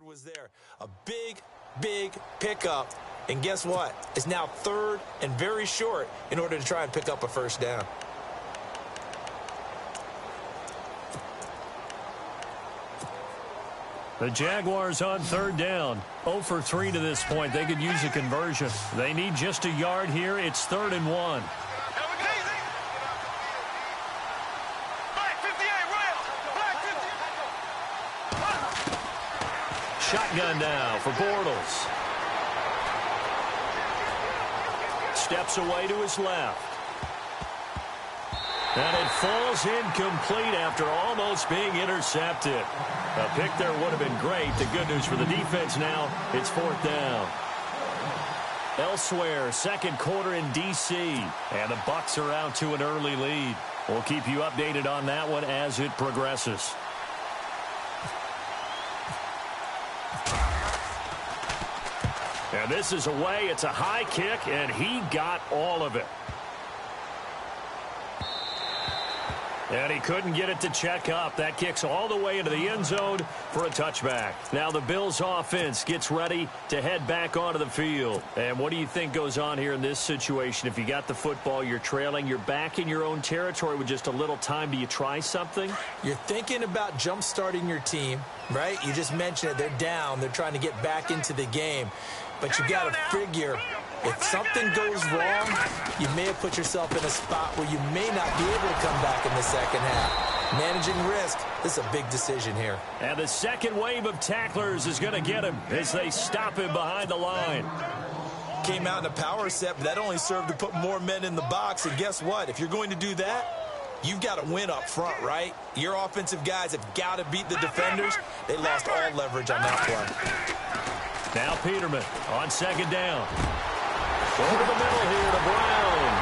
Was there a big pickup, and guess what? It's now third and very short in order to try and pick up a first down. The Jaguars on third down. 0 for 3 to this point. They could use a conversion. They need just a yard here. It's 3rd and 1. Shotgun now for Bortles. Steps away to his left. And it falls incomplete after almost being intercepted. A pick there would have been great. The good news for the defense now, it's 4th down. Elsewhere, second quarter in D.C. And the Bucs are out to an early lead. We'll keep you updated on that one as it progresses. And this is away. It's a high kick, and he got all of it. And he couldn't get it to check up. That kicks all the way into the end zone for a touchback. Now the Bills offense gets ready to head back onto the field. And what do you think goes on here in this situation? If you got the football, you're trailing, you're back in your own territory with just a little time. Do you try something? You're thinking about jump-starting your team, right? You just mentioned it. They're down. They're trying to get back into the game. But you got to figure, if something goes wrong, you may have put yourself in a spot where you may not be able to come back in the second half. Managing risk, this is a big decision here. And the second wave of tacklers is going to get him as they stop him behind the line. Came out in a power set, but that only served to put more men in the box. And guess what? If you're going to do that, you've got to win up front, right? Your offensive guys have got to beat the defenders. They lost all leverage on that play. Now Peterman on second down. Over the middle here to Brown.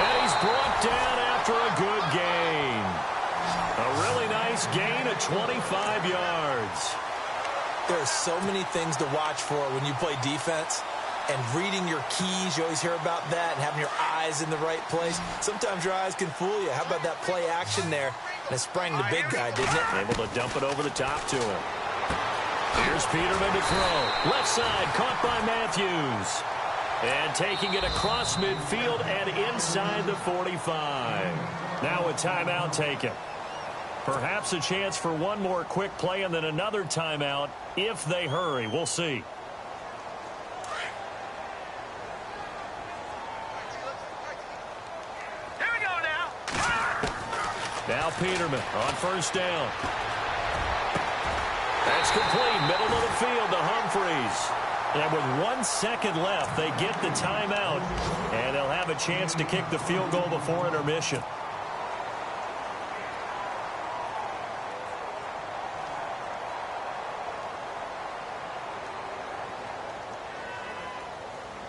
And he's brought down after a good gain. A really nice gain of 25 yards. There are so many things to watch for when you play defense. And reading your keys, you always hear about that, and having your eyes in the right place. Sometimes your eyes can fool you. How about that play action there? And it sprang the big guy, didn't it? Able to dump it over the top to him. Here's Peterman to throw. Left side, caught by Matthews. And taking it across midfield and inside the 45. Now a timeout taken. Perhaps a chance for one more quick play and then another timeout if they hurry. We'll see. Here we go now. Now Peterman on first down. That's complete, middle of the field to Humphreys. And with 1 second left, they get the timeout, and they'll have a chance to kick the field goal before intermission.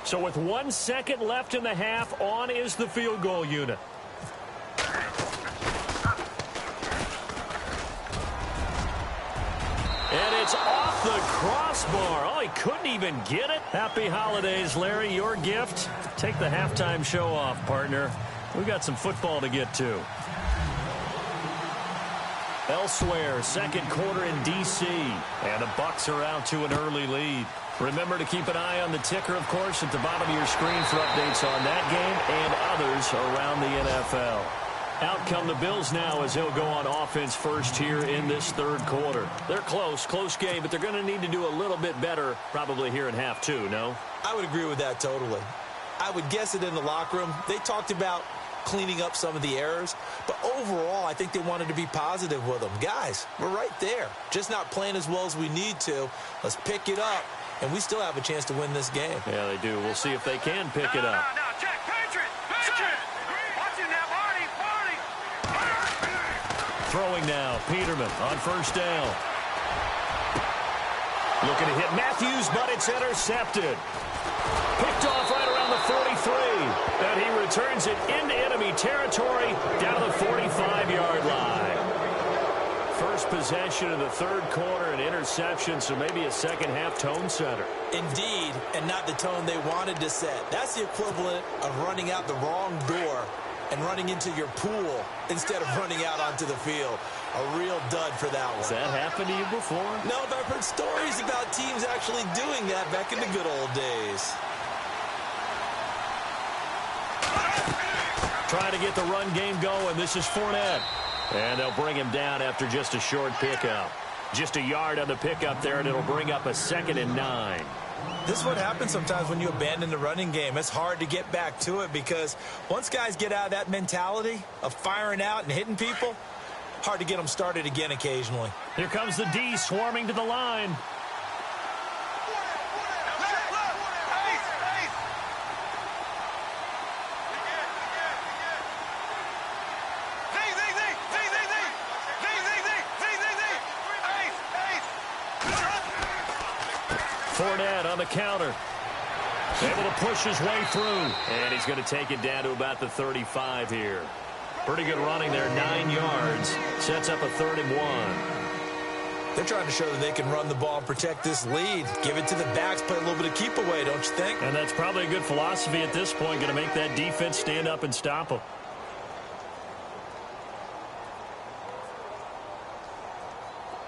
So with 1 second left in the half, on is the field goal unit. And it's off the crossbar. Oh, he couldn't even get it. Happy holidays, Larry. Your gift. Take the halftime show off, partner. We've got some football to get to. Elsewhere, second quarter in D.C. And the Bucs are out to an early lead. Remember to keep an eye on the ticker, of course, at the bottom of your screen for updates on that game and others around the NFL. Out come the Bills now as they'll go on offense first here in this third quarter. They're close game, but they're going to need to do a little bit better probably here in half two, no? I would agree with that totally. I would guess it in the locker room. They talked about cleaning up some of the errors, but overall I think they wanted to be positive with them. Guys, we're right there. Just not playing as well as we need to. Let's pick it up, and we still have a chance to win this game. Yeah, they do. We'll see if they can pick it up. Check, Patriot! Watch him now, Marty! Throwing now, Peterman on first down. Looking to hit Matthews, but it's intercepted. Picked off right around the 43. And he returns it into enemy territory down to the 45-yard line. First possession of the third quarter, an interception, so maybe a second-half tone setter. Indeed, and not the tone they wanted to set. That's the equivalent of running out the wrong door and running into your pool instead of running out onto the field. A real dud for that one. Has that happened to you before? No, but I've heard stories about teams actually doing that back in the good old days. Trying to get the run game going. This is Fournette. And they'll bring him down after just a short pickup. Just a yard on the pickup there, and it'll bring up a 2nd and 9. This is what happens sometimes when you abandon the running game. It's hard to get back to it because once guys get out of that mentality of firing out and hitting people, hard to get them started again occasionally. Here comes the D swarming to the line. Fournette on the counter. Able to push his way through. And he's going to take it down to about the 35 here. Pretty good running there, 9 yards. Sets up a 3rd and 1. They're trying to show that they can run the ball and protect this lead. Give it to the backs, play a little bit of keep away, don't you think? And that's probably a good philosophy at this point. Going to make that defense stand up and stop them.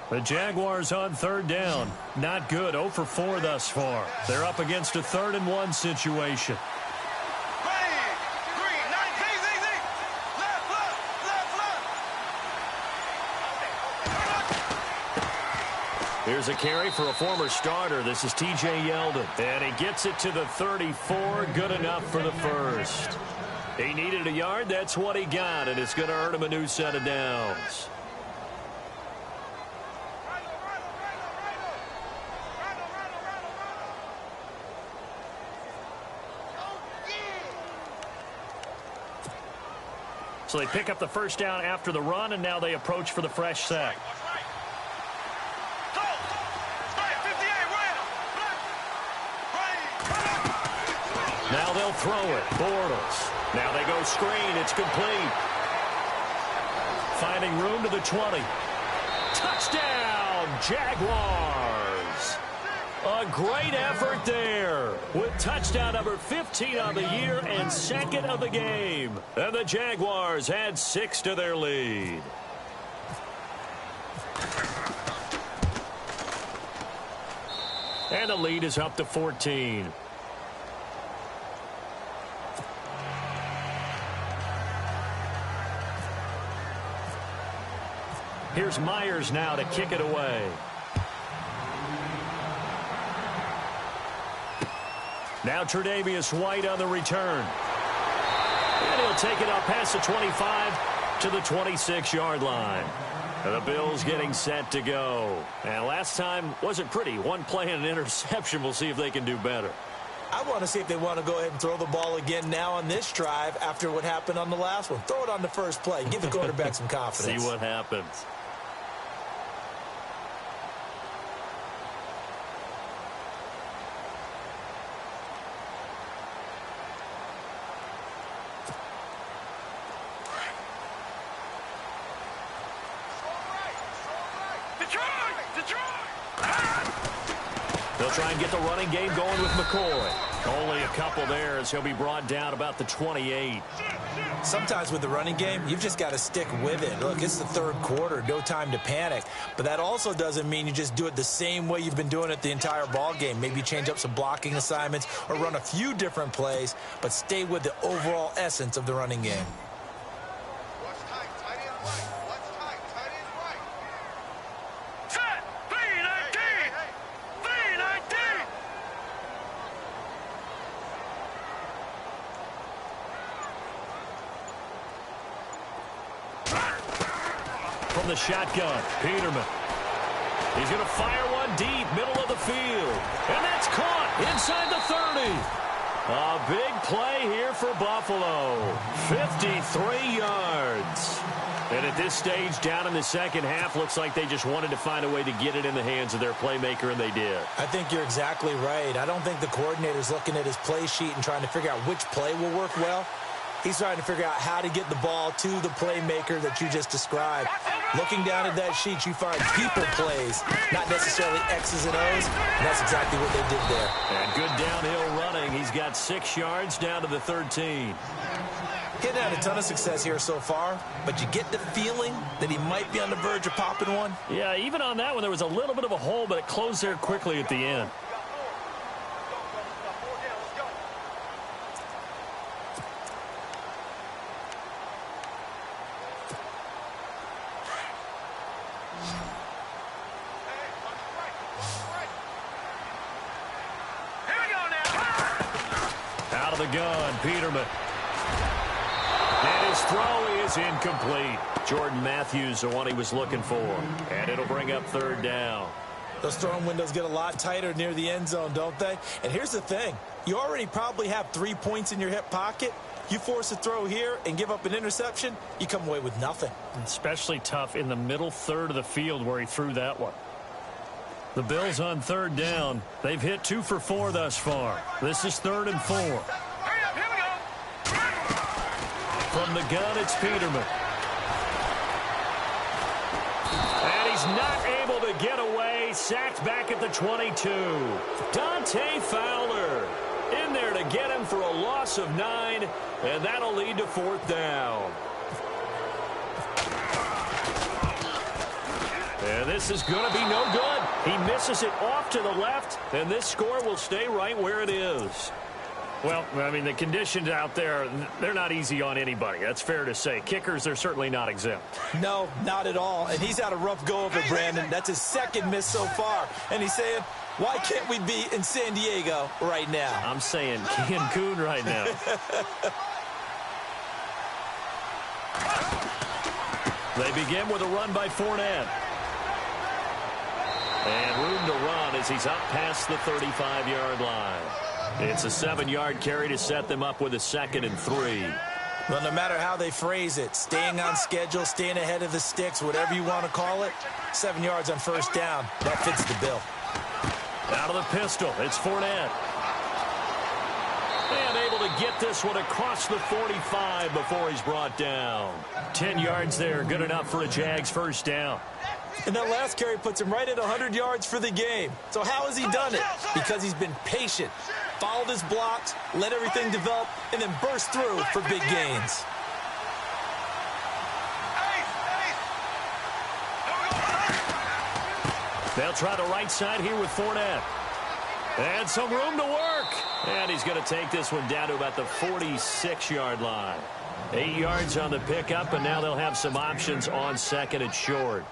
The Jaguars on 3rd down. Not good. 0 for 4 thus far. They're up against a 3rd and 1 situation. Here's a carry for a former starter. This is T.J. Yeldon. And he gets it to the 34. Good enough for the first. He needed a yard. That's what he got. And it's going to earn him a new set of downs. So they pick up the first down after the run, and now they approach for the fresh set. Now they'll throw it. Bortles. Now they go screen. It's complete. Finding room to the 20. Touchdown, Jaguars. A great effort there with touchdown number 15 on the year and 2nd of the game. And the Jaguars add 6 to their lead. And the lead is up to 14. Here's Myers now to kick it away. Now Tre'Davious White on the return. And he'll take it up past the 25 to the 26-yard line. And the Bills getting set to go. And last time wasn't pretty. One play and an interception. We'll see if they can do better. I want to see if they want to go ahead and throw the ball again now on this drive after what happened on the last one. Throw it on the first play. Give the quarterback some confidence. See what happens. They'll try and get the running game going with McCoy. Only a couple there as he'll be brought down about the 28. Sometimes with the running game, you've just got to stick with it. Look, it's the 3rd quarter, no time to panic. But that also doesn't mean you just do it the same way you've been doing it the entire ball game. Maybe change up some blocking assignments or run a few different plays, but stay with the overall essence of the running game. From the shotgun, Peterman. He's going to fire one deep, middle of the field. And that's caught inside the 30. A big play here for Buffalo. 53 yards. And at this stage, down in the second half, looks like they just wanted to find a way to get it in the hands of their playmaker, and they did. I think you're exactly right. I don't think the coordinator's looking at his play sheet and trying to figure out which play will work well. He's trying to figure out how to get the ball to the playmaker that you just described. Looking down at that sheet, you find people plays, not necessarily X's and O's, and that's exactly what they did there. And good downhill running. He's got 6 yards down to the 13. He hasn't had a ton of success here so far, but you get the feeling that he might be on the verge of popping one. Yeah, even on that one, there was a little bit of a hole, but it closed there quickly at the end. Out of the gun, Peterman. And his throw is incomplete. Jordan Matthews, the one he was looking for. And it'll bring up third down. Those throwing windows get a lot tighter near the end zone, don't they? And here's the thing. You already probably have 3 points in your hip pocket. You force a throw here and give up an interception, you come away with nothing. Especially tough in the middle third of the field where he threw that one. The Bills on third down. They've hit 2 for 4 thus far. This is 3rd and 4. From the gun, it's Peterman. And he's not able to get away. Sacked back at the 22. Dante Fowler in there to get him for a loss of 9, and that'll lead to 4th down. And this is going to be no good. He misses it off to the left, and this score will stay right where it is. Well, I mean, the conditions out there, they're not easy on anybody. That's fair to say. Kickers, they're certainly not exempt. No, not at all. And he's had a rough go of it, Brandon. That's his 2nd miss so far. And he's saying, why can't we be in San Diego right now? I'm saying Cancun right now. They begin with a run by Fournette. And room to run as he's up past the 35-yard line. It's a 7-yard carry to set them up with a 2nd and 3. Well, no matter how they phrase it, staying on schedule, staying ahead of the sticks, whatever you want to call it, 7 yards on 1st down, that fits the bill. Out of the pistol, it's Fournette. And able to get this one across the 45 before he's brought down. 10 yards there, good enough for a Jags 1st down. And that last carry puts him right at 100 yards for the game. So how has he done it? Because he's been patient, followed his blocks, let everything develop, and then burst through for big gains. They'll try the right side here with Fournette. And some room to work. And he's going to take this one down to about the 46-yard line. 8 yards on the pickup, and now they'll have some options on 2nd and short.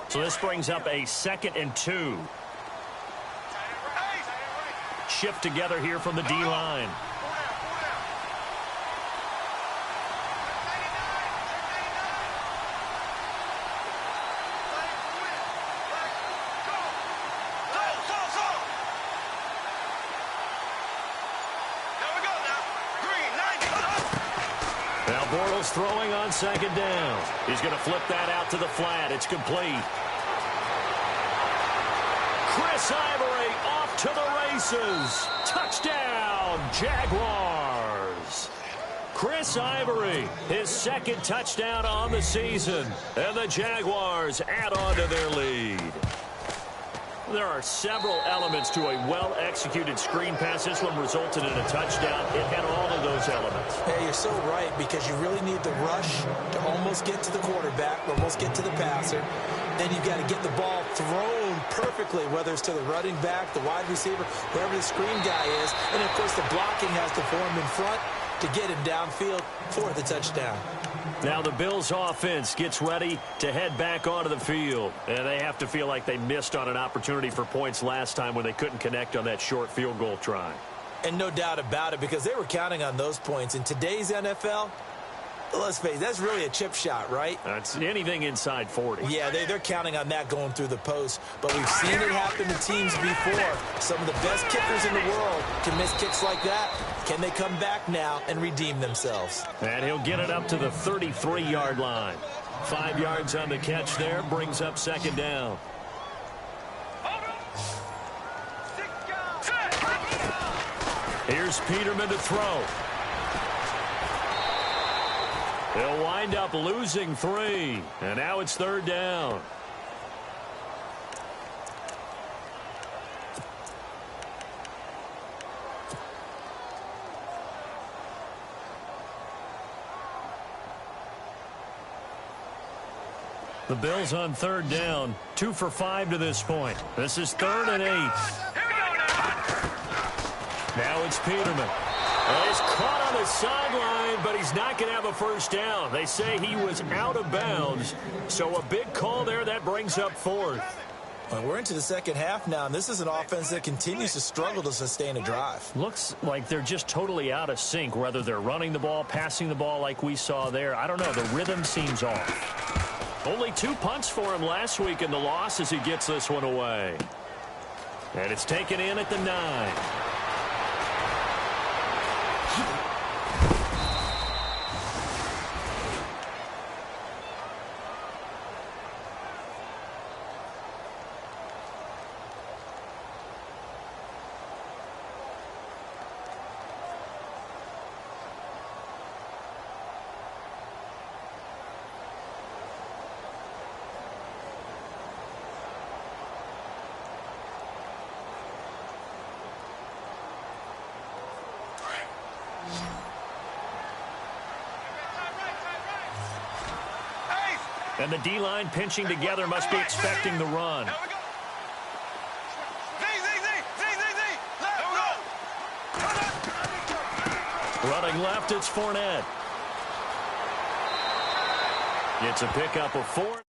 So this brings up a 2nd and 2. Shift together here from the D-line. Now Bortles throwing on 2nd down. He's going to flip that out to the flat. It's complete. Chris Ivory off to the races. Touchdown, Jaguars. Chris Ivory, his 2nd touchdown on the season. And the Jaguars add on to their lead. There are several elements to a well-executed screen pass. This one resulted in a touchdown. It had all of those elements. Hey, you're so right, because you really need the rush to almost get to the quarterback, almost get to the passer. Then you've got to get the ball thrown perfectly, whether it's to the running back, the wide receiver, whoever the screen guy is. And, of course, the blocking has to form in front to get him downfield for the touchdown. Now the Bills offense gets ready to head back onto the field. And they have to feel like they missed on an opportunity for points last time when they couldn't connect on that short field goal try. And no doubt about it, because they were counting on those points. In today's NFL, let's face it, that's really a chip shot, right? It's anything inside 40. Yeah, they're counting on that going through the post. But we've seen it happen to teams before. Some of the best kickers in the world can miss kicks like that. Can they come back now and redeem themselves? And he'll get it up to the 33-yard line. 5 yards on the catch there, brings up 2nd down. Here's Peterman to throw. They'll wind up losing 3. And now it's 3rd down. The Bills on third down, 2 for 5 to this point. This is 3rd and 8. Now it's Peterman. He's caught on the sideline, but he's not going to have a first down. They say he was out of bounds, so a big call there. That brings up 4th. Well, we're into the second half now, and this is an offense that continues to struggle to sustain a drive. Looks like they're just totally out of sync, whether they're running the ball, passing the ball like we saw there. I don't know. The rhythm seems off. Only 2 punts for him last week in the loss as he gets this one away. And it's taken in at the 9. And the D-line pinching together must be expecting the run. Running left, it's Fournette. It's a pickup of 4.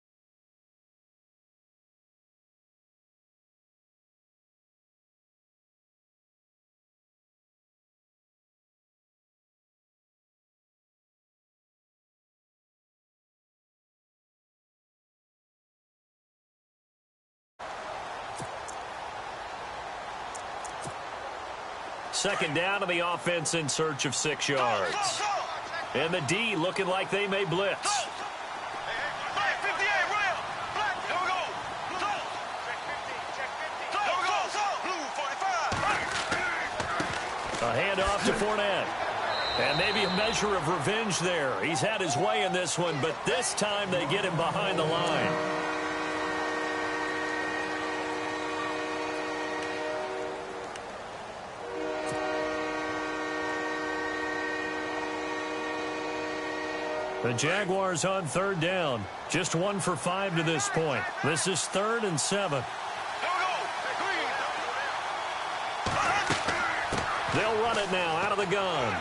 Second down to the offense in search of 6 yards. And the D looking like they may blitz. A handoff to Fournette. And maybe a measure of revenge there. He's had his way in this one, but this time they get him behind the line. The Jaguars on third down. Just 1 for 5 to this point. This is 3rd and 7. They'll run it now out of the gun.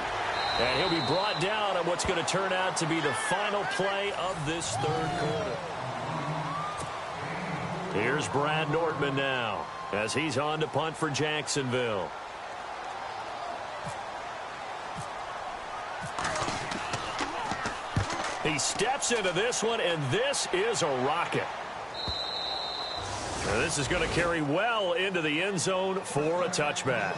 And he'll be brought down on what's going to turn out to be the final play of this 3rd quarter. Here's Brad Nortman now as he's on to punt for Jacksonville. He steps into this one, and this is a rocket. Now, this is going to carry well into the end zone for a touchback.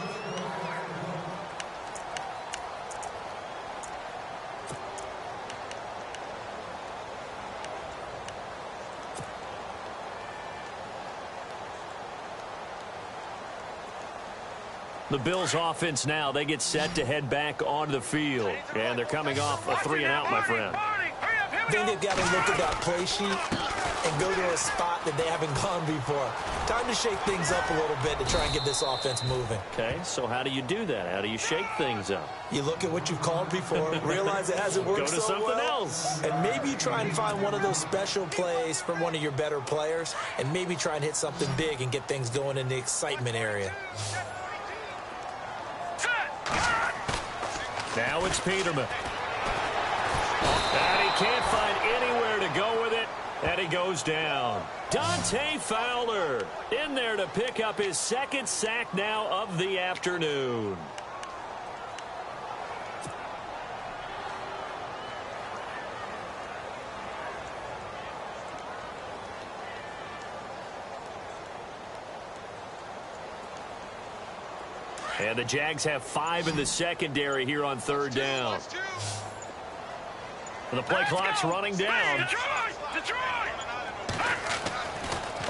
The Bills offense now, they get set to head back onto the field. And they're coming off a 3-and-out, my friend. I think they've got to look at that play sheet and go to a spot that they haven't gone before. Time to shake things up a little bit to try and get this offense moving. Okay, so how do you do that? How do you shake things up? You look at what you've called before, realize it hasn't worked so well. Go to something else. And maybe try and find one of those special plays from one of your better players, and maybe try and hit something big and get things going in the excitement area. Now it's Peterman. And he can't find anywhere to go with it, and he goes down. Dante Fowler in there to pick up his 2nd sack now of the afternoon. And the Jags have 5 in the secondary here on third down. And the play clock's running down.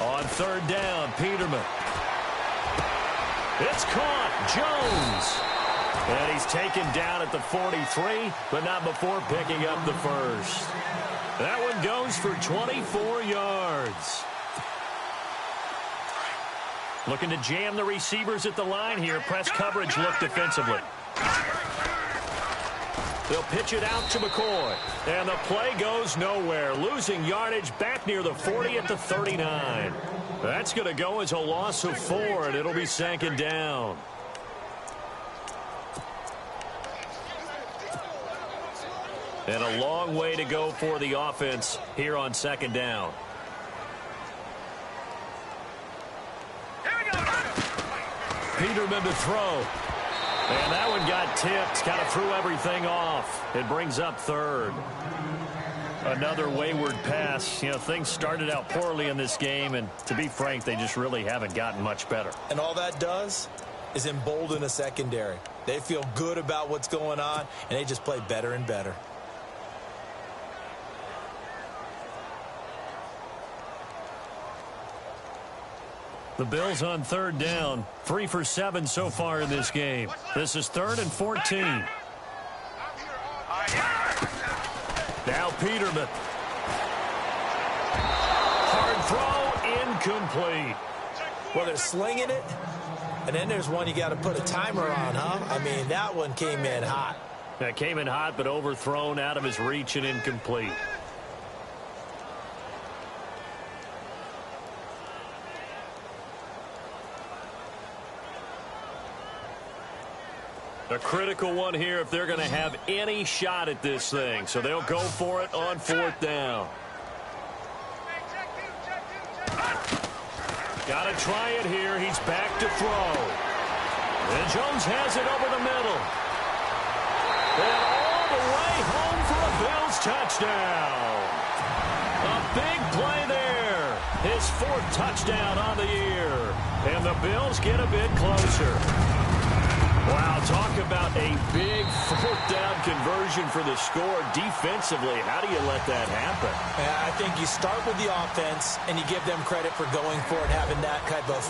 On third down, Peterman. It's caught. Jones. And he's taken down at the 43, but not before picking up the first. That one goes for 24 yards. Looking to jam the receivers at the line here. Press coverage look defensively. They'll pitch it out to McCoy. And the play goes nowhere. Losing yardage back near the 40 at the 39. That's going to go as a loss of 4, and it'll be 2nd down. And a long way to go for the offense here on 2nd down. Peterman to throw. And that one got tipped, kind of threw everything off. It brings up 3rd. Another wayward pass. You know, things started out poorly in this game, and to be frank, they just really haven't gotten much better. And all that does is embolden a secondary. They feel good about what's going on, and they just play better and better. The Bills on 3rd down. 3 for 7 so far in this game. This is 3rd and 14. Now Peterman. Hard throw, incomplete. Well, they're slinging it, and then there's one you got to put a timer on, huh? I mean, that one came in hot. That came in hot, but overthrown, out of his reach, and incomplete. A critical one here if they're going to have any shot at this thing. So they'll go for it on 4th down. Got to try it here. He's back to throw. And Jones has it over the middle. And all the way home for a Bills touchdown. A big play there. His 4th touchdown on the year. And the Bills get a bit closer. Wow, talk about a big 4th down conversion for the score. Defensively, how do you let that happen? I think you start with the offense, and you give them credit for going for it, having that type of,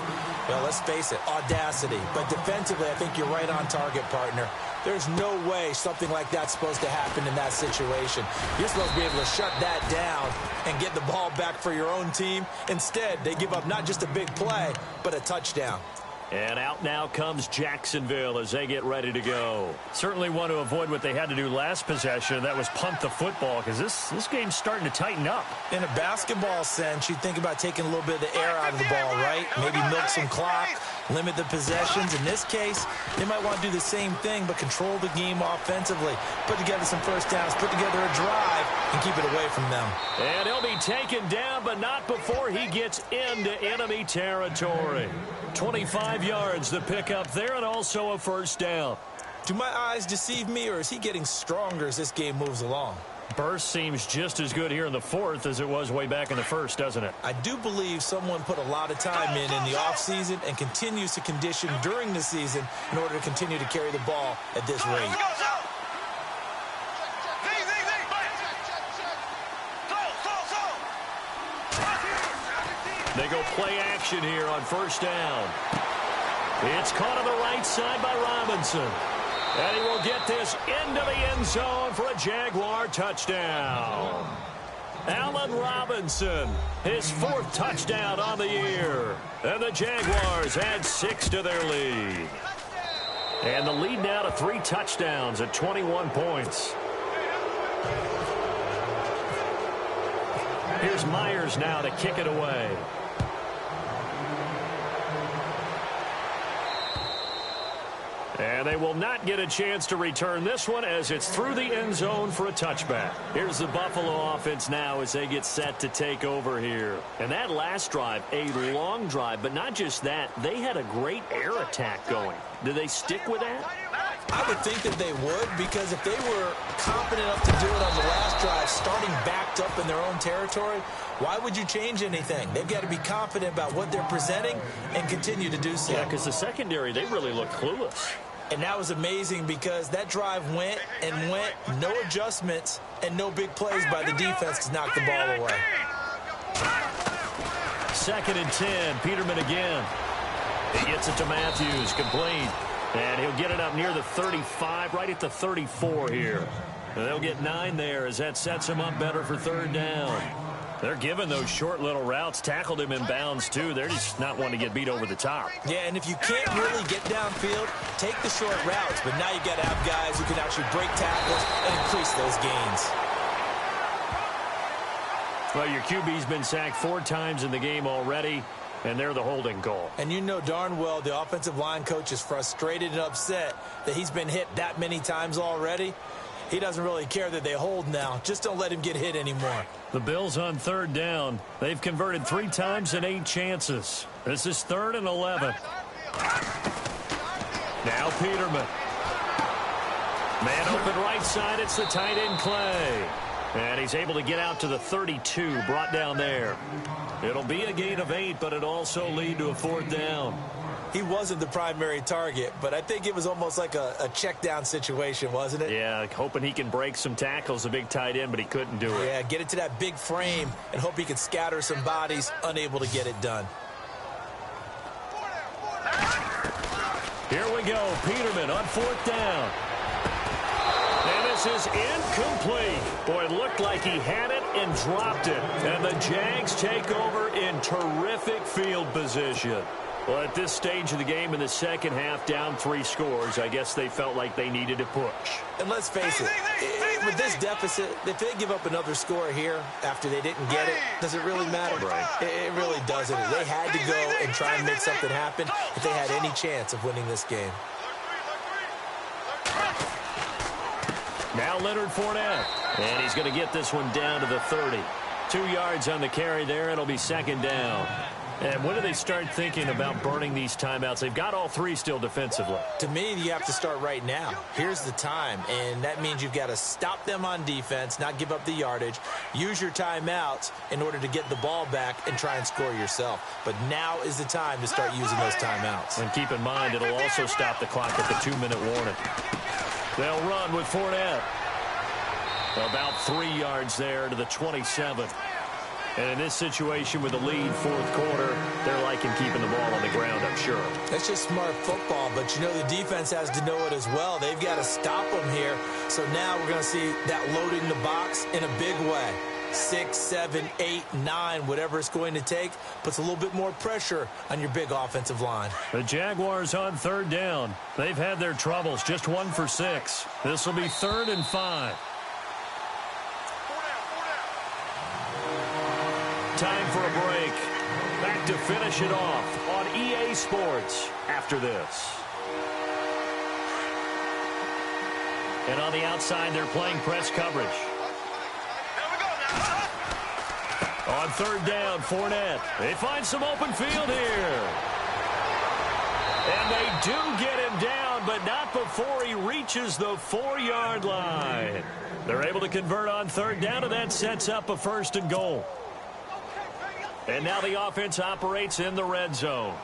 well, let's face it, audacity. But defensively, I think you're right on target, partner. There's no way something like that's supposed to happen in that situation. You're supposed to be able to shut that down and get the ball back for your own team. Instead, they give up not just a big play, but a touchdown. And out now comes Jacksonville as they get ready to go. Certainly want to avoid what they had to do last possession. That was punt the football, because this game's starting to tighten up. In a basketball sense, you think about taking a little bit of the air out of the ball, right? Maybe milk some clock, limit the possessions. In this case, they might want to do the same thing, but control the game offensively. Put together some first downs, put together a drive, and keep it away from them. And he'll be taken down, but not before he gets into enemy territory. 25 yards the pickup there, and also a first down. Do my eyes deceive me, or is he getting stronger as this game moves along? Burst seems just as good here in the 4th as it was way back in the 1st, doesn't it? I do believe someone put a lot of time in the offseason and continues to condition during the season in order to continue to carry the ball at this rate. They go play action here on first down. It's caught on the right side by Robinson. And he will get this into the end zone for a Jaguar touchdown. Allen Robinson, his 4th touchdown on the year. And the Jaguars add 6 to their lead. And the lead now to 3 touchdowns at 21 points. Here's Myers now to kick it away. And they will not get a chance to return this one as it's through the end zone for a touchback. Here's the Buffalo offense now as they get set to take over here. And that last drive, a long drive, but not just that. They had a great air attack going. Do they stick with that? I would think that they would, because if they were confident enough to do it on the last drive, starting backed up in their own territory, why would you change anything? They've got to be confident about what they're presenting and continue to do so. Yeah, because the secondary, they really look clueless. And that was amazing because that drive went and went, no adjustments, and no big plays by the defense to knock the ball away. 2nd and 10, Peterman again. He gets it to Matthews, complete. And he'll get it up near the 35, right at the 34 here. And they'll get 9 there as that sets him up better for 3rd down. They're giving those short little routes, tackled him in bounds, too. They're just not wanting to get beat over the top. Yeah, and if you can't really get downfield, take the short routes. But now you got to have guys who can actually break tackles and increase those gains. Well, your QB's been sacked 4 times in the game already, and they're the holding goal. And you know darn well the offensive line coach is frustrated and upset that he's been hit that many times already. He doesn't really care that they hold now. Just don't let him get hit anymore. The Bills on 3rd down. They've converted 3 times in 8 chances. This is 3rd and 11. Now Peterman. Man open right side. It's the tight end Clay. And he's able to get out to the 32, brought down there. It'll be a gain of 8, but it also lead to a 4th down. He wasn't the primary target, but I think it was almost like a check down situation, wasn't it? Yeah, hoping he can break some tackles, a big tight end, but he couldn't do it. Yeah, get it to that big frame and hope he could scatter some bodies, unable to get it done. Here we go. Peterman on 4th down. And this is incomplete. Boy, it looked like he had it and dropped it. And the Jags take over in terrific field position. Well, at this stage of the game in the second half, down 3 scores, I guess they felt like they needed to push. And let's face it, with this deficit, if they give up another score here after they didn't get it, does it really matter? Right. It really doesn't. They had to go and try and make something happen if they had any chance of winning this game. Now Leonard Fournette. And he's going to get this one down to the 30. 2 yards on the carry there. It'll be 2nd down. And when do they start thinking about burning these timeouts? They've got all 3 still defensively. To me, you have to start right now. Here's the time, and that means you've got to stop them on defense, not give up the yardage, use your timeouts in order to get the ball back and try and score yourself. But now is the time to start using those timeouts. And keep in mind, it'll also stop the clock at the 2-minute warning. They'll run with Fournette. About 3 yards there to the 27. And in this situation with the lead 4th quarter, they're liking keeping the ball on the ground, I'm sure. That's just smart football, but you know the defense has to know it as well. They've got to stop them here. So now we're going to see that loading the box in a big way. 6, 7, 8, 9, whatever it's going to take, puts a little bit more pressure on your big offensive line. The Jaguars on 3rd down. They've had their troubles, just 1 for 6. This will be 3rd and 5. Time for a break. Back to finish it off on EA Sports after this. And on the outside, they're playing press coverage. On 3rd down, Fournette. They find some open field here. And they do get him down, but not before he reaches the 4-yard line. They're able to convert on 3rd down, and that sets up a 1st and goal. And now the offense operates in the red zone.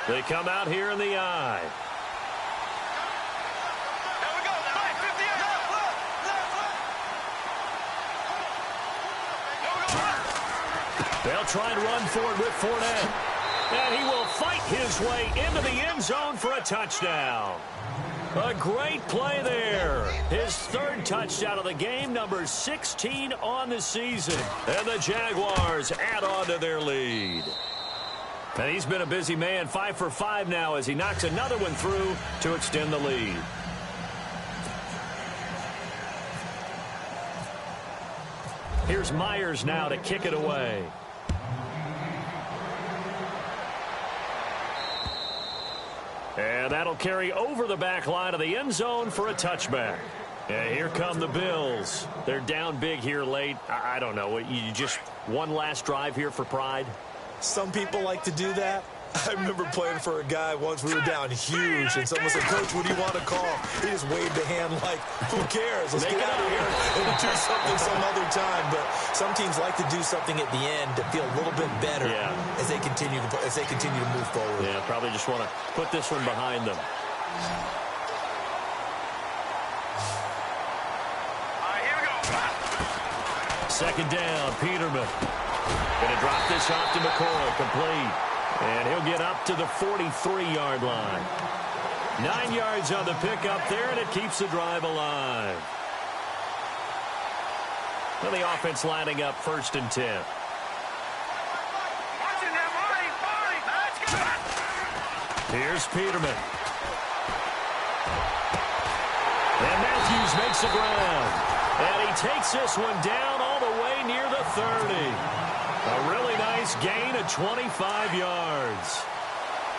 They come out here in the I. They'll try and run forward with Fournette. And he will fight his way into the end zone for a touchdown. A great play there. His 3rd touchdown of the game, number 16 on the season. And the Jaguars add on to their lead. And he's been a busy man, 5 for 5 now as he knocks another one through to extend the lead. Here's Myers now to kick it away. And that'll carry over the back line of the end zone for a touchback. And here come the Bills. They're down big here late. I don't know. You just one last drive here for pride? Some people like to do that. I remember playing for a guy once. We were down huge, and someone said, "Coach, what do you want to call?" He just waved a hand like, "Who cares? Let's get out of here and do something some other time." But some teams like to do something at the end to feel a little bit better as they continue to move forward. Yeah, probably just want to put this one behind them. Here we go. 2nd down, Peterman. Going to drop this off to McCoy, complete. And he'll get up to the 43-yard line. 9 yards on the pickup there, and it keeps the drive alive. Well, the offense lining up 1st and 10. Here's Peterman. And Matthews makes the ground. And he takes this one down all the way near the 30. A really nice gain of 25 yards.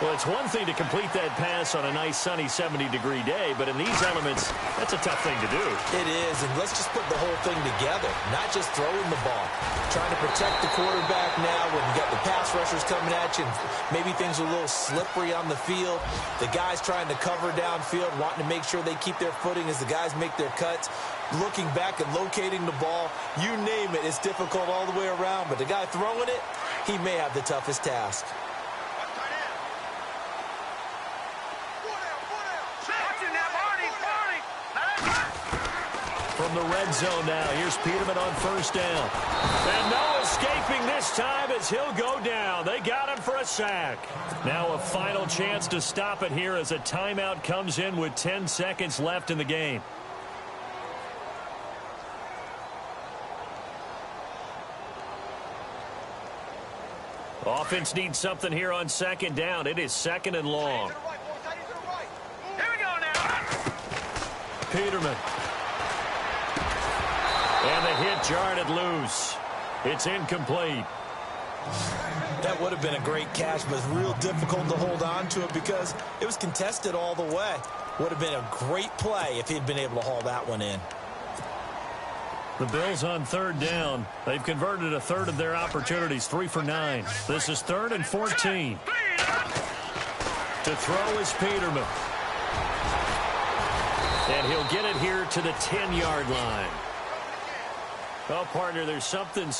Well, it's one thing to complete that pass on a nice sunny 70-degree day, but in these elements, that's a tough thing to do. It is, and let's just put the whole thing together, not just throwing the ball. Trying to protect the quarterback now when you got the pass rushers coming at you, and maybe things are a little slippery on the field. The guys trying to cover downfield, wanting to make sure they keep their footing as the guys make their cuts. Looking back and locating the ball, you name it, it's difficult all the way around, but the guy throwing it, he may have the toughest task. From the red zone now, here's Peterman on 1st down. And no escaping this time as he'll go down. They got him for a sack. Now a final chance to stop it here as a timeout comes in with 10 seconds left in the game. Offense needs something here on 2nd down. It is 2nd and long. Here we go now. Peterman. And the hit jarred it loose. It's incomplete. That would have been a great catch, but it's real difficult to hold on to it because it was contested all the way. Would have been a great play if he'd been able to haul that one in. The Bills on 3rd down. They've converted a third of their opportunities, 3 for 9. This is 3rd and 14. To throw is Peterman. And he'll get it here to the 10-yard line. Well, partner, there's something